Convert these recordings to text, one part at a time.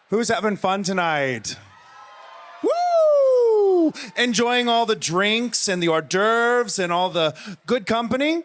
Who's having fun tonight? Woo! Enjoying all the drinks and the hors d'oeuvres and all the good company?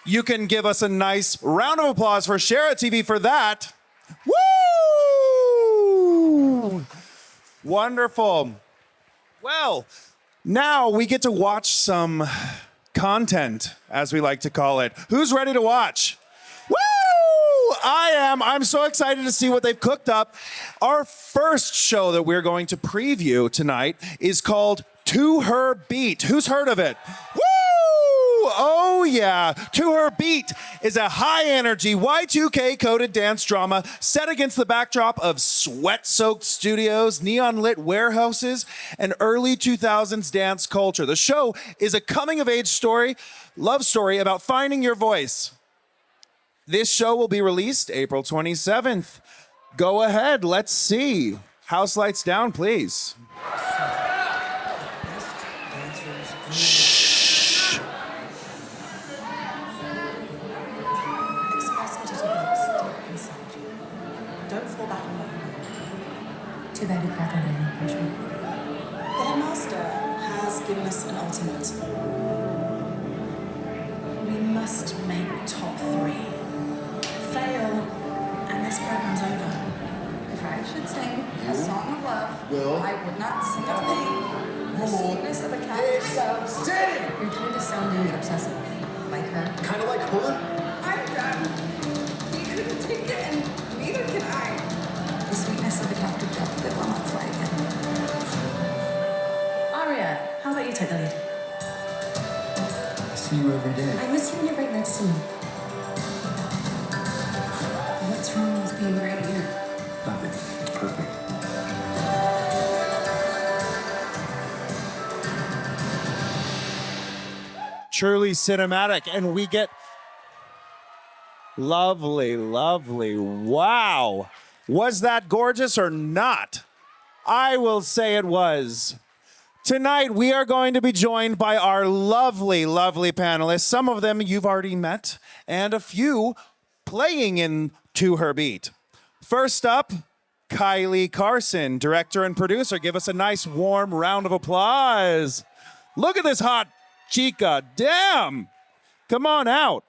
You can give us a nice round of applause for Chera TV for that. Woo! Wonderful. Well, now we get to watch some content, as we like to call it. Who's ready to watch? Woo! I am. I'm so excited to see what they've cooked up. Our first show that we're going to preview tonight is called To Her Beat. Who's heard of it? Woo! Oh, yeah. To Her Beat is a high-energy Y2K coded dance drama set against the backdrop of sweat-soaked studios, neon-lit warehouses, and early 2000s dance culture. The show is a coming-of-age story, love story about finding your voice. This show will be released April 27th. Go ahead, let's see. House lights down, please. Shh. Express what it evokes deep inside you. Don't fall back on that. Too bad you've got under pressure. The headmaster has given us an ultimate. We must make top 3. Fail, and this program's over. If I should sing a song of love, I would not sing a thing. The sweetness of a cactus. You're kind of sounding obsessive, like her. Kind of like her? I'm done. You couldn't take it, and neither can I. The sweetness of a captive duck that will not fly again. Aria, how about you take the lead? I see you every day. I miss you when you're right next to me. What's wrong with being right here? Nothing. Perfect. Truly cinematic, and we get lovely, lovely. Wow. Was that gorgeous or not? I will say it was. Tonight, we are going to be joined by our lovely, lovely panelists. Some of them you've already met, and a few playing in To Her Beat. First up, Kylie Carson, director and producer. Give us a nice warm round of applause. Look at this hot chica. Damn. Come on out.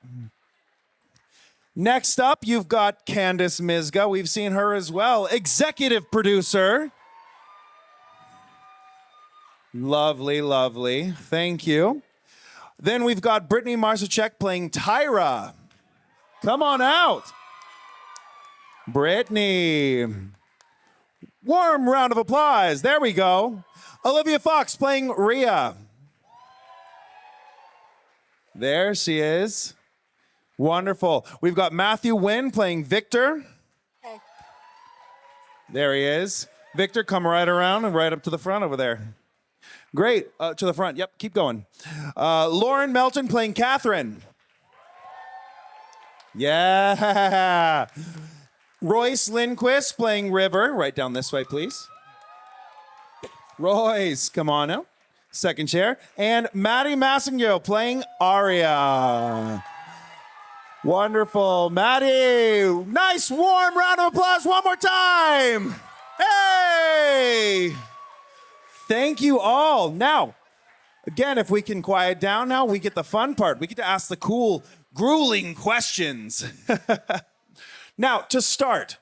Next up, you've got Candice Mizga. We've seen her as well. Executive producer. Lovely, lovely. Thank you. Then we've got Brittany Marsachek playing Tyra. Come on out. Brittany. Warm round of applause. There we go. Olivia Fox playing Rhea. There she is. Wonderful. We've got Matthew Wynn playing Victor. Hey. There he is. Victor, come right around and right up to the front over there. Great. To the front. Yep, keep going. Lauren Melton playing Catherine. Yeah. Royce Lindquist playing River. Right down this way, please. Royce, come on out. Second chair. And Maddie Massingale playing Aria. Wonderful. Maddie, nice warm round of applause one more time. Hey! Thank you all. Now, again, if we can quiet down now, we get the fun part. We get to ask the cool, grueling questions. Now, to start,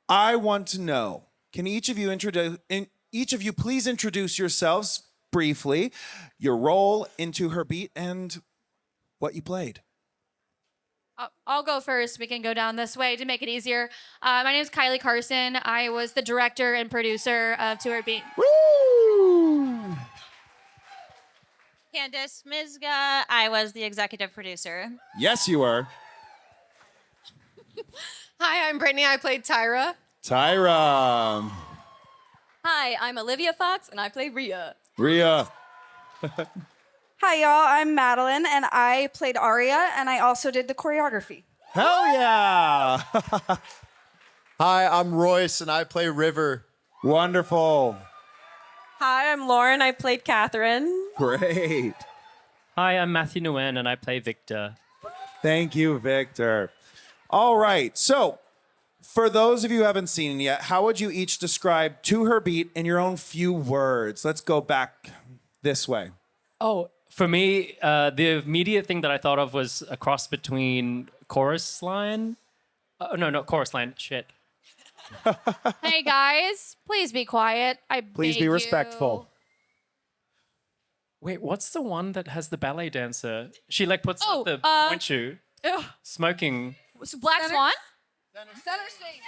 I want to know, can each of you please introduce yourselves briefly, your role in To Her Beat, and what you played? I'll go first. We can go down this way to make it easier. My name is Kylie Carson. I was the director and producer of To Her Beat. Woo! Candice Mizga. I was the executive producer. Yes, you were. Hi, I'm Brittany. I played Tyra. Tyra. Hi, I'm Olivia Fox, and I play Rhea. Rhea. Hi, y'all. I'm Madeline, and I played Aria, and I also did the choreography. Hell yeah. Hi, I'm Royce, and I play River. Wonderful. Hi, I'm Lauren. I played Catherine. Great. Hi, I'm Matthew Nguyen, and I play Victor. Thank you, Victor. All right, so For those of you who haven't seen it yet, how would you each describe To Her Beat in your own few words? Let's go back this way. Oh, for me, the immediate thing that I thought of was a cross between chorus line. No, not chorus line. Shit. Hey guys, please be quiet. Please be respectful. Wait, what's the one that has the ballet dancer? She like puts up the point shoe, smoking. Black Swan. Center stage.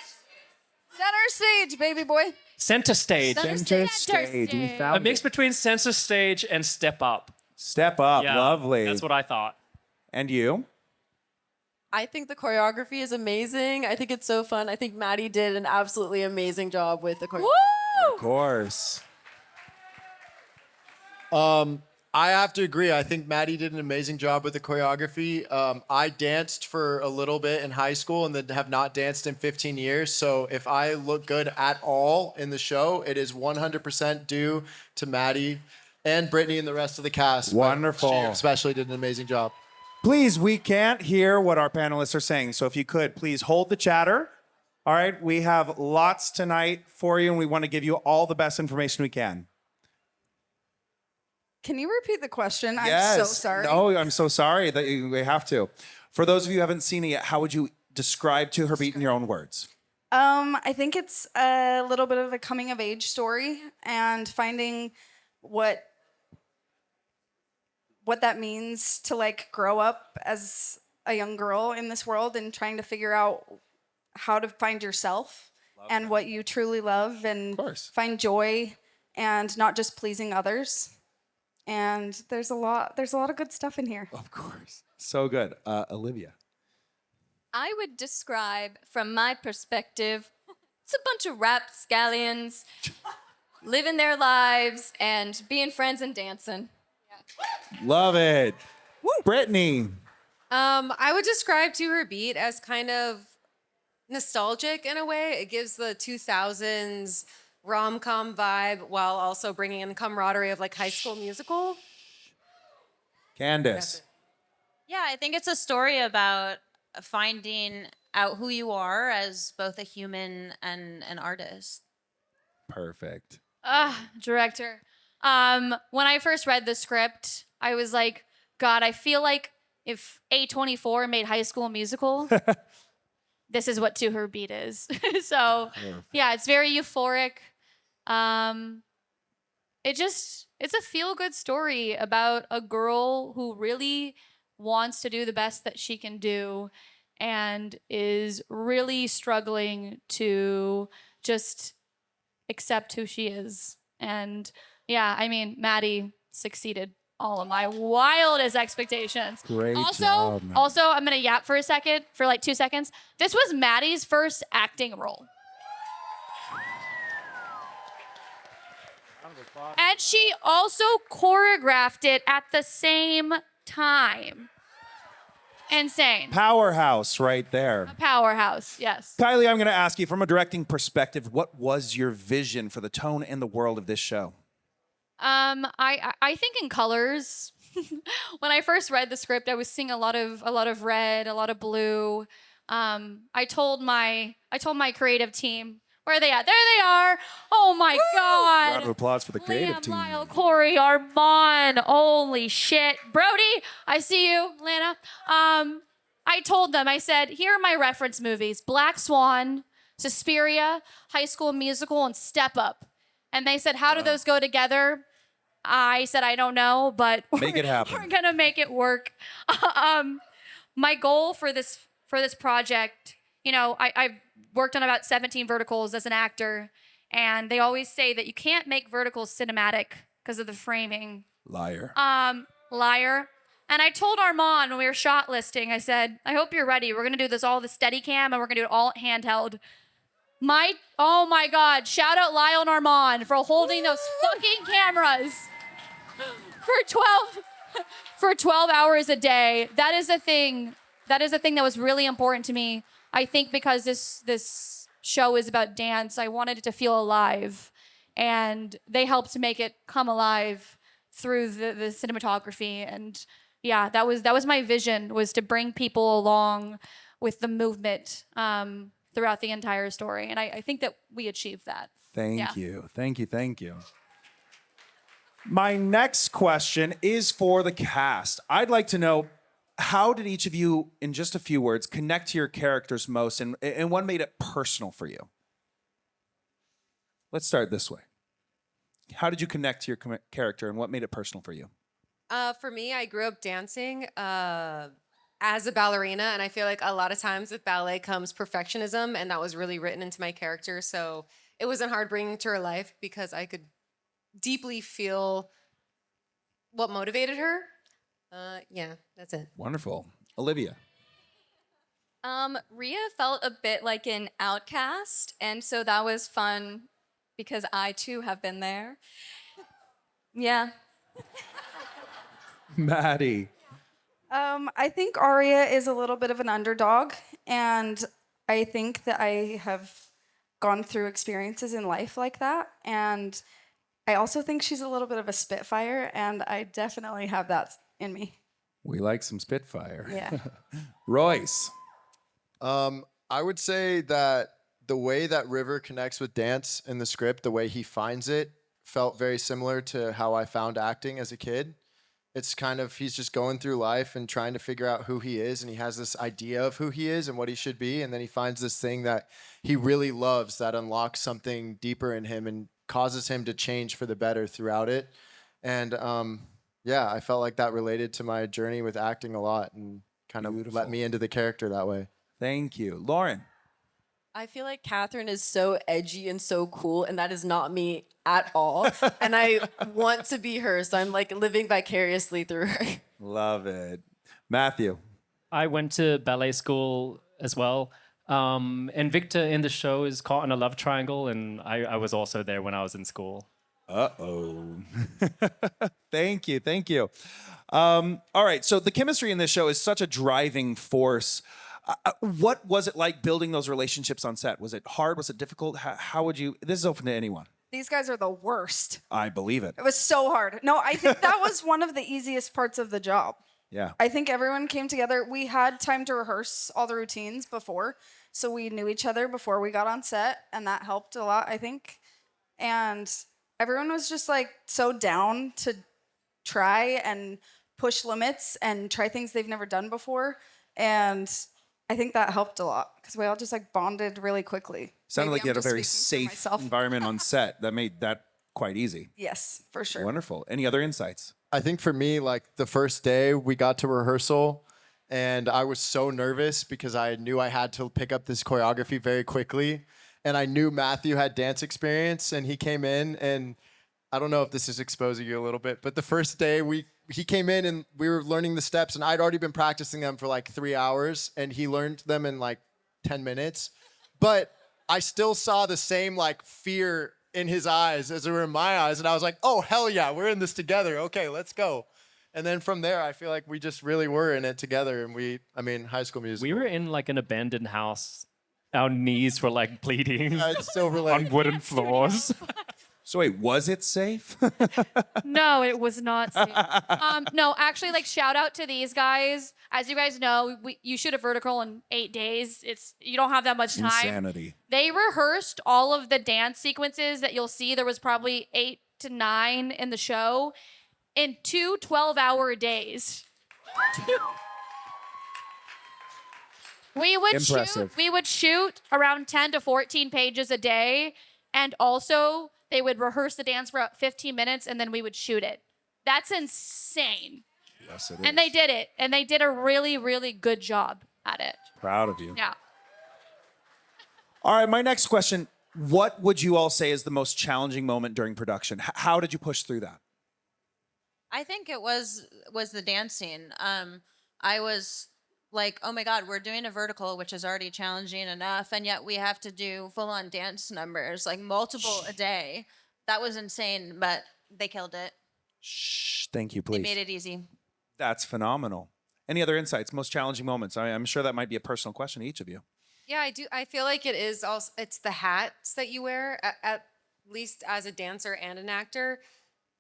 Center stage, baby boy. Center stage. Center stage. We A found mix it. between center stage and step up. Step up. Yeah, Lovely. That's what I thought. And you? I think the choreography is amazing. I think it's so fun. I think Maddie did an absolutely amazing job with the choreography. Of course. I have to agree. I think Maddie did an amazing job with the choreography. I danced for a little bit in high school and then have not danced in 15 years. So if I look good at all in the show, it is 100% due to Maddie and Brittany and the rest of the cast. But Wonderful. she especially did an amazing job. Please, we can't hear what our panelists are saying. So if you could, please hold the chatter. All right, we have lots tonight for you, and we want to give you all the best information we can. Can you repeat the question? Yes. I'm so sorry. No, I'm so sorry that we have to. For those of you who haven't seen it yet, how would you describe To Her Beat in your own words? I think it's a little bit of a coming of age story and finding what that means to like grow up as a young girl in this world and trying to figure out how to find yourself and what you truly love and find joy and not just pleasing others. And there's a lot of good stuff in here. Of course. So good. Olivia. I would describe, from my perspective, it's a bunch of rapscallions living their lives and being friends and dancing. Love it. Woo. Brittany. I would describe To Her Beat as kind of nostalgic in a way. It gives the 2000s rom-com vibe while also bringing in the camaraderie of like High School Musical. Candace. Yeah, I think it's a story about finding out who you are as both a human and an artist. Perfect. Director. When I first read the script, I was like, God, I feel like if A24 made High School Musical, this is what To Her Beat is. So, yeah, it's very euphoric. It's a feel-good story about a girl who really wants to do the best that she can do and is really struggling to just accept who she is. And yeah, I mean, Maddie succeeded all of my wildest expectations. Great also, job, Maddie. Also, I'm gonna yap for a second, for like 2 seconds. This was Maddie's first acting role. And she also choreographed it at the same time. Insane. Powerhouse right there. Powerhouse, yes. Kylie, I'm going to ask you from a directing perspective, what was your vision for the tone and the world of this show? I think in colors. When I first read the script, I was seeing a lot of red, a lot of blue. I told my creative team, where are they at? There they are. Oh my God. Round of applause for the creative Liam, team. Lyle, Corey, Armand. Holy shit. Brody, I see you. Lana. I told them, I said, here are my reference movies: Black Swan, Suspiria, High School Musical, and Step Up. And they said, how do those go together? I said, I don't know, but Make it happen. We're gonna make it work. My goal for this project, you know, I've worked on about 17 verticals as an actor, and they always say that you can't make verticals cinematic because of the framing. Liar. Liar. And I told Armand when we were shot listing, I said, I hope you're ready. We're gonna do this all the Steadicam, and we're gonna do it all handheld. Oh my God, shout out Lyle and Armand for holding those fucking cameras for 12 hours a day. That is a thing that was really important to me. I think because this show is about dance, I wanted it to feel alive, and they helped make it come alive through the cinematography. And yeah, that was my vision, was to bring people along with the movement. throughout the entire story. And I think that we achieved that. Thank you. Thank you. Thank you. My next question is for the cast. I'd like to know, how did each of you, in just a few words, connect to your characters most, and what made it personal for you? Let's start this way. How did you connect to your character, and what made it personal for you? For me, I grew up dancing as a ballerina, and I feel like a lot of times with ballet comes perfectionism, and that was really written into my character. So it wasn't hard bringing to her life because I could deeply feel what motivated her. Yeah, that's it. Wonderful. Olivia. Rhea felt a bit like an outcast, and so that was fun because I too have been there. Yeah. Maddie. I think Aria is a little bit of an underdog, and I think that I have gone through experiences in life like that, and I also think she's a little bit of a spitfire, and I definitely have that in me. We like some Spitfire. Yeah. Royce. I would say that the way that River connects with dance in the script, the way he finds it, felt very similar to how I found acting as a kid. It's kind of, he's just going through life and trying to figure out who he is, and he has this idea of who he is and what he should be, and then he finds this thing that he really loves that unlocks something deeper in him and causes him to change for the better throughout it. And yeah, I felt like that related to my journey with acting a lot and kind of let me into the character that way. Thank you. Lauren. I feel like Catherine is so edgy and so cool, and that is not me at all. And I want to be her, so I'm like living vicariously through her. Love it. Matthew. I went to ballet school as well. And Victor in the show is caught in a love triangle, and I was also there when I was in school. Uh-oh. Thank you. Thank you. All right. So the chemistry in this show is such a driving force. What was it like building those relationships on set? Was it hard? Was it difficult? How would you... This is open to anyone. These guys are the worst. I believe it. It was so hard. No, I think that was one of the easiest parts of the job. Yeah. I think everyone came together. We had time to rehearse all the routines before, so we knew each other before we got on set, and that helped a lot, I think. And everyone was just like so down to try and push limits and try things they've never done before. And I think that helped a lot because we all just like bonded really quickly. Sounded like you had a very speaking for safe myself. environment on set. That made that quite easy. Yes, for sure. Wonderful. Any other insights? I think for me, like the first day we got to rehearsal and I was so nervous because I knew I had to pick up this choreography very quickly. And I knew Matthew had dance experience and he came in, and I don't know if this is exposing you a little bit, but the first day he came in and we were learning the steps, and I'd already been practicing them for like 3 hours and he learned them in like 10 minutes. But I still saw the same like fear in his eyes as they were in my eyes. And I was like, oh, hell yeah, we're in this together. Okay, let's go. And then from there, I feel like we just really were in it together. And High School Musical. We were in like an abandoned house. Our knees were like bleeding It's Silver Lake. on wooden floors. So wait, was it safe? No, it was not safe. No, actually, like shout out to these guys. As you guys know, you shoot a vertical in 8 days. You don't have that much time. Insanity. They rehearsed all of the dance sequences that you'll see. There was probably 8 to 9 in the show in 2 12-hour days. We would shoot around 10 to 14 pages a day, and also they would rehearse the dance for about 15 minutes, and then we would shoot it. That's insane. Yes, it is. And they did it, and they did a really, really good job at it. Proud of you. Yeah. All right, my next question. What would you all say is the most challenging moment during production? How did you push through that? I think it was the dancing. I was like, oh my God, we're doing a vertical, which is already challenging enough, and yet we have to do full-on dance numbers, like multiple a day. That was insane, but they killed it. Shh, thank you, please. They made it easy. That's phenomenal. Any other insights? Most challenging moments? I'm sure that might be a personal question to each of you. Yeah, I do. I feel like it is also, it's the hats that you wear, at least as a dancer and an actor.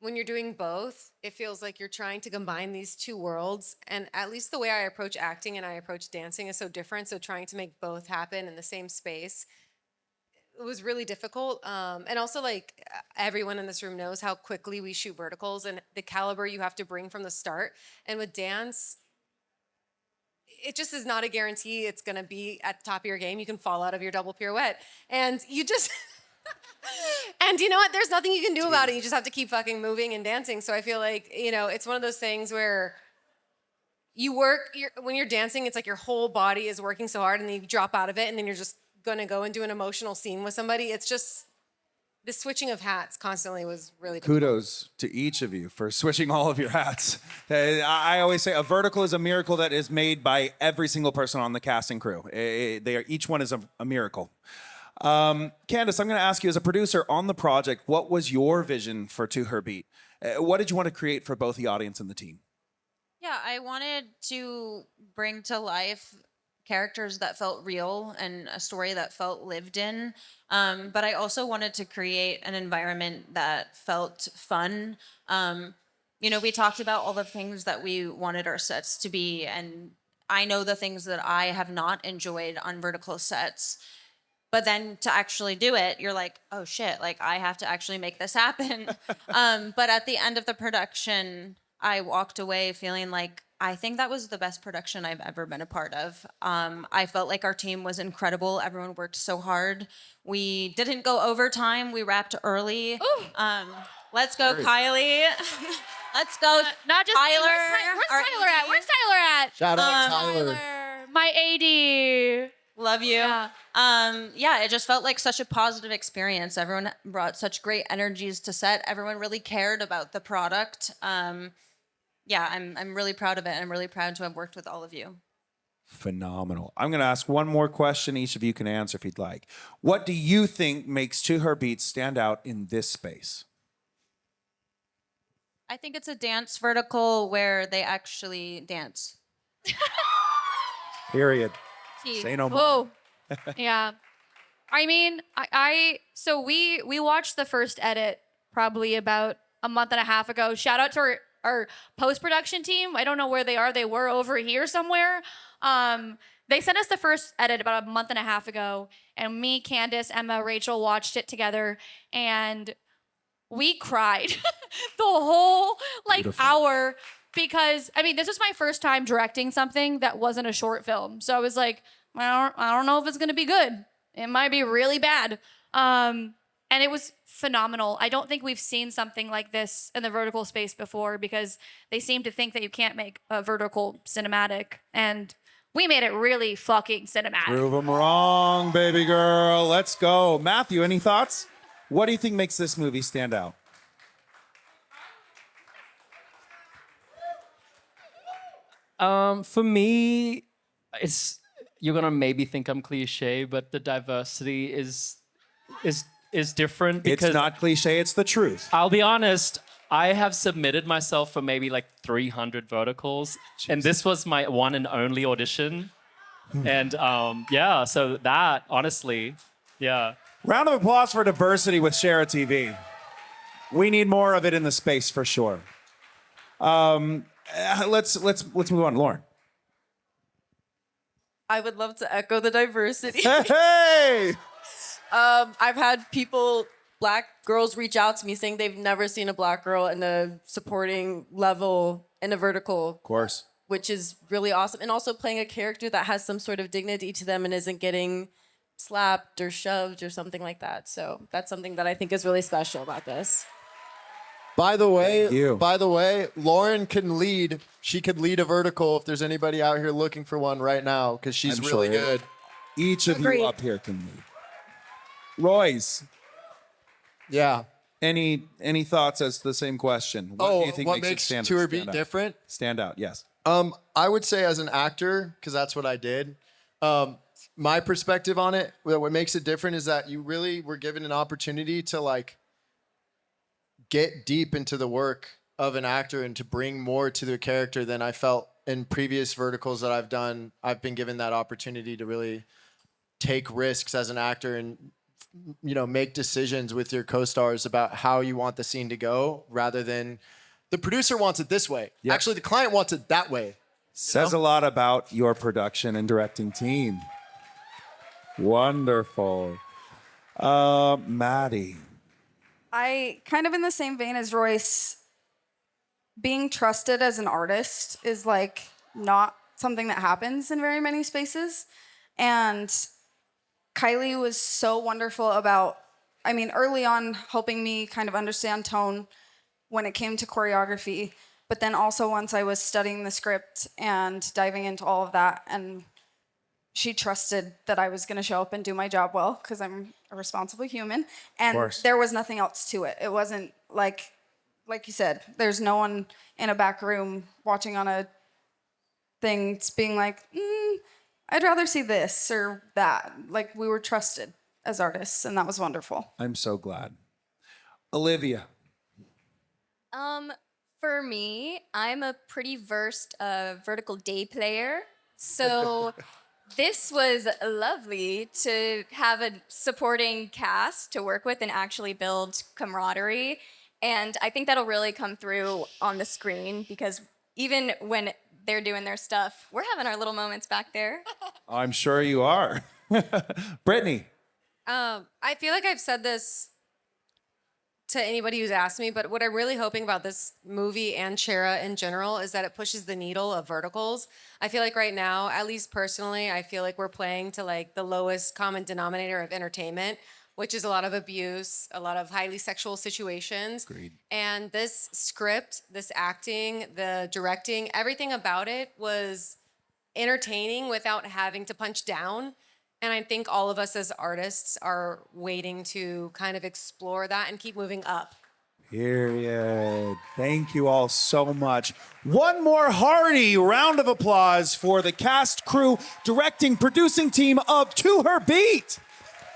when you're doing both, it feels like you're trying to combine these two worlds. And at least the way I approach acting and I approach dancing is so different. So trying to make both happen in the same space, it was really difficult. And also, like, everyone in this room knows how quickly we shoot verticals and the caliber you have to bring from the start. And with dance, it just is not a guarantee it's going to be at the top of your game. You can fall out of your double pirouette. And you just, and you know what? There's nothing you can do about it. You just have to keep fucking moving and dancing. So I feel like, you know, it's one of those things where you work, when you're dancing, it's like your whole body is working so hard and then you drop out of it and then you're just going to go and do an emotional scene with somebody. It's just, the switching of hats constantly was really difficult. Kudos to each of you for switching all of your hats. I always say a vertical is a miracle that is made by every single person on the casting crew. Each one is a miracle. Candace, I'm going to ask you as a producer on the project, what was your vision for To Her Beat? What did you want to create for both the audience and the team? Yeah, I wanted to bring to life characters that felt real and a story that felt lived in. But I also wanted to create an environment that felt fun. You know, we talked about all the things that we wanted our sets to be, and I know the things that I have not enjoyed on vertical sets. But then to actually do it, you're like, oh shit, like I have to actually make this happen. But at the end of the production, I walked away feeling like I think that was the best production I've ever been a part of. I felt like our team was incredible. Everyone worked so hard. We didn't go overtime. We wrapped early. Let's go, Kylie. Let's go, Not just Tyler. Where's Tyler at? Where's Tyler at? Shout out Tyler. My AD. Love you. Yeah. Yeah, it just felt like such a positive experience. Everyone brought such great energies to set. Everyone really cared about the product. Yeah, I'm really proud of it. I'm really proud to have worked with all of you. Phenomenal. I'm going to ask one more question. Each of you can answer if you'd like. What do you think makes To Her Beat stand out in this space? I think it's a dance vertical where they actually dance. Period. Say no more. Whoa. Yeah. I mean, so we watched the first edit probably about a month and a half ago. Shout out to our post-production team. I don't know where they are. They were over here somewhere. They sent us the first edit about a month and a half ago, and me, Candace, Emma, Rachel watched it together, and we cried the whole hour because, I mean, this was my first time directing something that wasn't a short film. So I was like, I don't know if it's going to be good. It might be really bad. And it was phenomenal. I don't think we've seen something like this in the vertical space before because they seem to think that you can't make a vertical cinematic. And we made it really fucking cinematic. Prove them wrong, baby girl. Let's go. Matthew, any thoughts? What do you think makes this movie stand out? For me, you're gonna maybe think I'm cliche, but the diversity is different because It's not cliche, it's the truth. I'll be honest, I have submitted myself for maybe like 300 verticals, and this was my one and only audition. And yeah, so that honestly, yeah. Round of applause for diversity with Chera TV. We need more of it in the space for sure. Let's move on, Lauren. I would love to echo the diversity. Hey! I've had black girls reach out to me saying they've never seen a black girl in a supporting level in a vertical. Of course. Which is really awesome. And also playing a character that has some sort of dignity to them and isn't getting slapped or shoved or something like that. So that's something that I think is really special about this. By the way, Lauren can lead. She could lead a vertical if there's anybody out here looking for one right now, because she's I'm really sure good. Each of Agreed. you up here can lead. Royce, Yeah. any thoughts as to the same question? What do you think what makes it makes To Her Beat out? different? Stand out, yes. I would say as an actor, because that's what I did. My perspective on it, what makes it different is that you really were given an opportunity to like get deep into the work of an actor and to bring more to the character than I felt in previous verticals that I've done. I've been given that opportunity to really take risks as an actor and make decisions with your co-stars about how you want the scene to go, rather than the producer wants it this way. Yep. Actually, the client wants it that way. Says a lot about your production and directing team. Wonderful. Maddie. I kind of in the same vein as Royce, being trusted as an artist is like not something that happens in very many spaces. And Kylie was so wonderful about, early on helping me kind of understand tone when it came to choreography, but then also once I was studying the script and diving into all of that, and she trusted that I was going to show up and do my job well because I'm a responsible human. And there was nothing else to it. It wasn't like you said, there's no one in a back room watching on a thing being like, I'd rather see this or that. Like, we were trusted as artists, and that was wonderful. I'm so glad. Olivia. For me, I'm a pretty versed vertical day player. So this was lovely to have a supporting cast to work with and actually build camaraderie. And I think that'll really come through on the screen because even when they're doing their stuff, we're having our little moments back there. I'm sure you are. Brittany. I feel like I've said this to anybody who's asked me, but what I'm really hoping about this movie and Chera in general is that it pushes the needle of verticals. I feel like right now, at least personally, I feel like we're playing to like the lowest common denominator of entertainment, which is a lot of abuse, a lot of highly sexual situations. Agreed. And this script, this acting, the directing, everything about it was entertaining without having to punch down. And I think all of us as artists are waiting to kind of explore that and keep moving up. Period. Thank you all so much. One more hearty round of applause for the cast, crew, directing, producing team of To Her Beat.